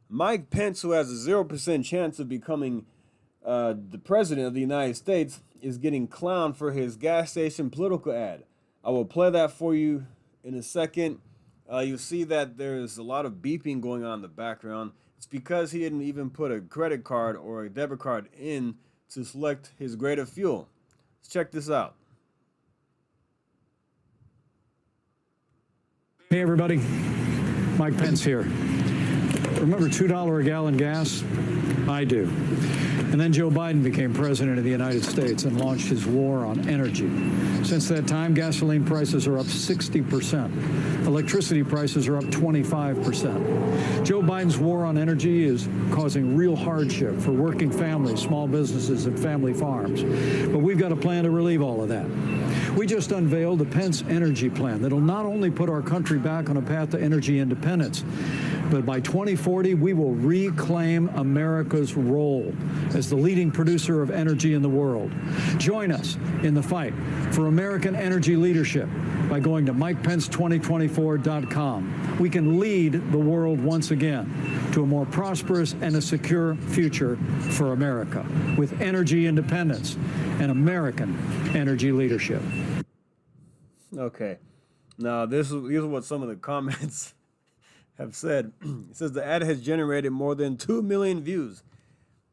Mike Pence, who has a 0% chance of becoming the president of the United States, is getting clowned for his gas station political ad. I will play that for you in a second. You'll see that there's a lot of beeping going on in the background. It's because he didn't even put a credit card or a debit card in to select his grade of fuel. Let's check this out. Hey, everybody. Mike Pence here. Remember $2 a gallon gas? I do. And then Joe Biden became president of the United States and launched his war on energy. Since that time, gasoline prices are up 60%. Electricity prices are up 25%. Joe Biden's war on energy is causing real hardship for working families, small businesses, and family farms. But we've got a plan to relieve all of that. We just unveiled the Pence energy plan that'll not only put our country back on a path to energy independence, but by 2040, we will reclaim America's role as the leading producer of energy in the world. Join us in the fight for American energy leadership by going to MikePence2024.com. We can lead the world once again to a more prosperous and a secure future for America with energy independence and American energy leadership. Okay. Now, these are what some of the comments have said. It says the ad has generated more than 2 million views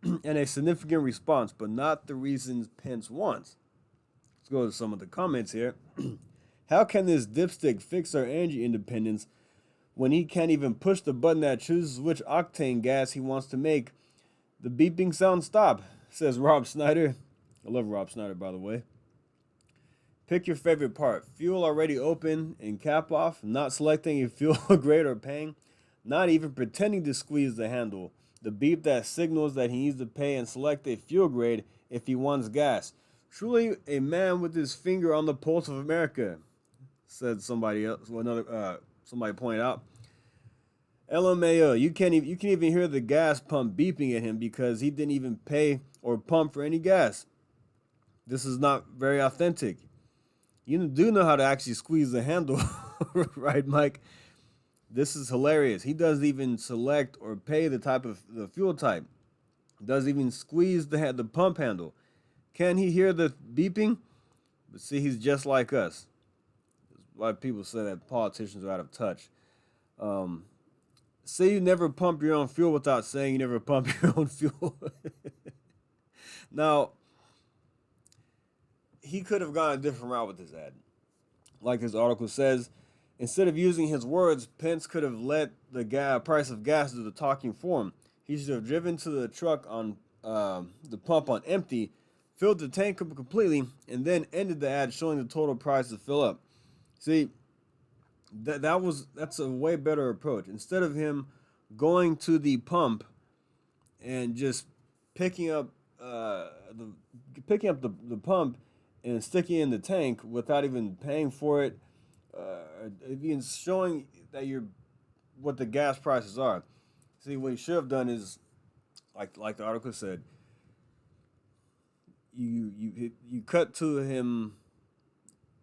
and a significant response, but not the reasons Pence wants. Let's go to some of the comments here. How can this dipstick fix our energy independence when he can't even push the button that chooses which octane gas he wants to make the beeping sound stop, says Rob Snyder. I love Rob Snyder, by the way. Pick your favorite part. Fuel already open and cap off. Not selecting a fuel grade or paying. Not even pretending to squeeze the handle. The beep that signals that he needs to pay and select a fuel grade if he wants gas. Truly a man with his finger on the pulse of America, said somebody else. Well, somebody pointed out. LMAO, you can even hear the gas pump beeping at him because he didn't even pay or pump for any gas. This is not very authentic. You do know how to actually squeeze the handle, right, Mike? This is hilarious. He doesn't even select or pay the type of the fuel type. Doesn't even squeeze the pump handle. Can he hear the beeping? But see, he's just like us. A lot of people say that politicians are out of touch. Say you never pump your own fuel without saying you never pump your own fuel. Now, he could have gone a different route with this ad. Like his article says, instead of using his words, Pence could have let the price of gas do the talking for him. He should have driven to the truck on the pump on empty, filled the tank up completely, and then ended the ad showing the total price to fill up. See, that's a way better approach. Instead of him going to the pump and just picking up the pump and sticking it in the tank without even paying for it, even showing that what the gas prices are. See, what he should have done is, like the article said, you cut to him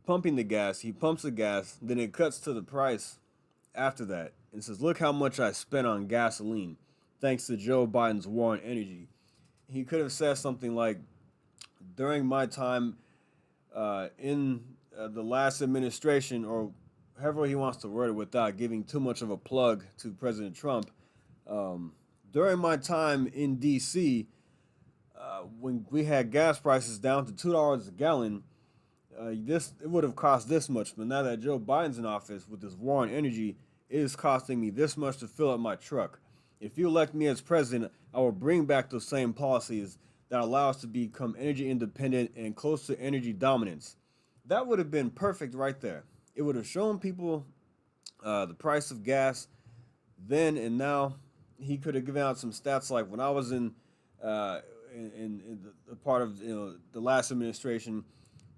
pumping the gas. He pumps the gas, then it cuts to the price after that and says, "Look how much I spent on gasoline, thanks to Joe Biden's war on energy." He could have said something like, "During my time in the last administration," or however he wants to word it without giving too much of a plug to President Trump. During my time in D.C., when we had gas prices down to $2 a gallon, it would have cost this much. But now that Joe Biden's in office with this war on energy, it is costing me this much to fill up my truck. If you elect me as president, I will bring back those same policies that allow us to become energy independent and close to energy dominance. That would have been perfect right there. It would have shown people the price of gas then and now. He could have given out some stats like when I was in the part of the last administration,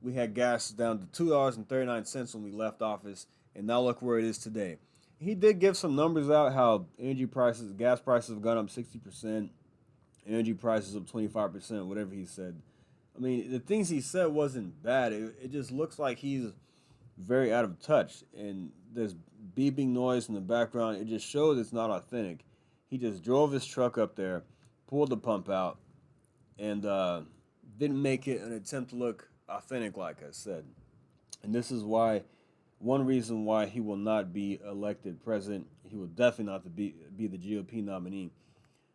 we had gas down to $2.39 when we left office, and now look where it is today. He did give some numbers out how gas prices have gone up 60%, energy prices up 25%, whatever he said. I mean, the things he said wasn't bad. It just looks like he's very out of touch, and there's beeping noise in the background. It just shows it's not authentic. He just drove his truck up there, pulled the pump out, and didn't make it an attempt to look authentic, like I said. And this is why, one reason why he will not be elected president. He will definitely not be the GOP nominee.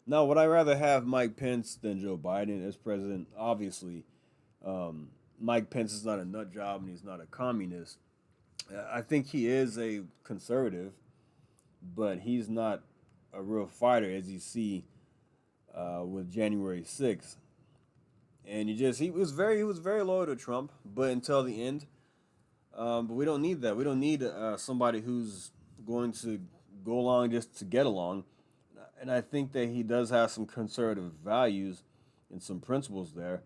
Now, would I rather have Mike Pence than Joe Biden as president? Obviously, Mike Pence is not a nut job and he's not a communist. I think he is a conservative, but he's not a real fighter, as you see with January 6th. And he was very loyal to Trump, but until the end. But we don't need that. We don't need somebody who's going to go along just to get along. And I think that he does have some conservative values and some principles there.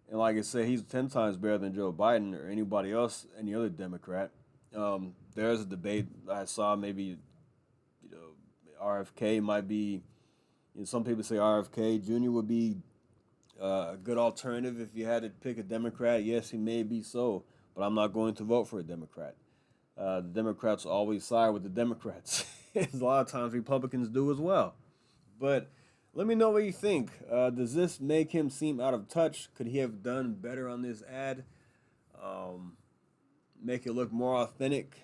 And like I said, he's 10 times better than Joe Biden or anybody else, any other Democrat. There's a debate I saw, maybe, RFK might be, some people say RFK Jr. would be a good alternative if you had to pick a Democrat. Yes, he may be so, but I'm not going to vote for a Democrat. The Democrats always side with the Democrats. A lot of times Republicans do as well. But let me know what you think. Does this make him seem out of touch? Could he have done better on this ad? Make it look more authentic?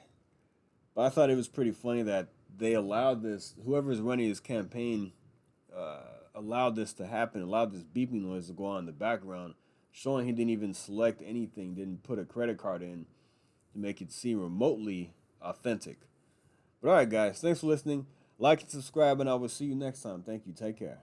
But I thought it was pretty funny that they allowed this, whoever's running his campaign allowed this to happen, allowed this beeping noise to go on in the background, showing he didn't even select anything, didn't put a credit card in to make it seem remotely authentic. But all right, guys, thanks for listening. Like and subscribe, and I will see you next time. Thank you. Take care.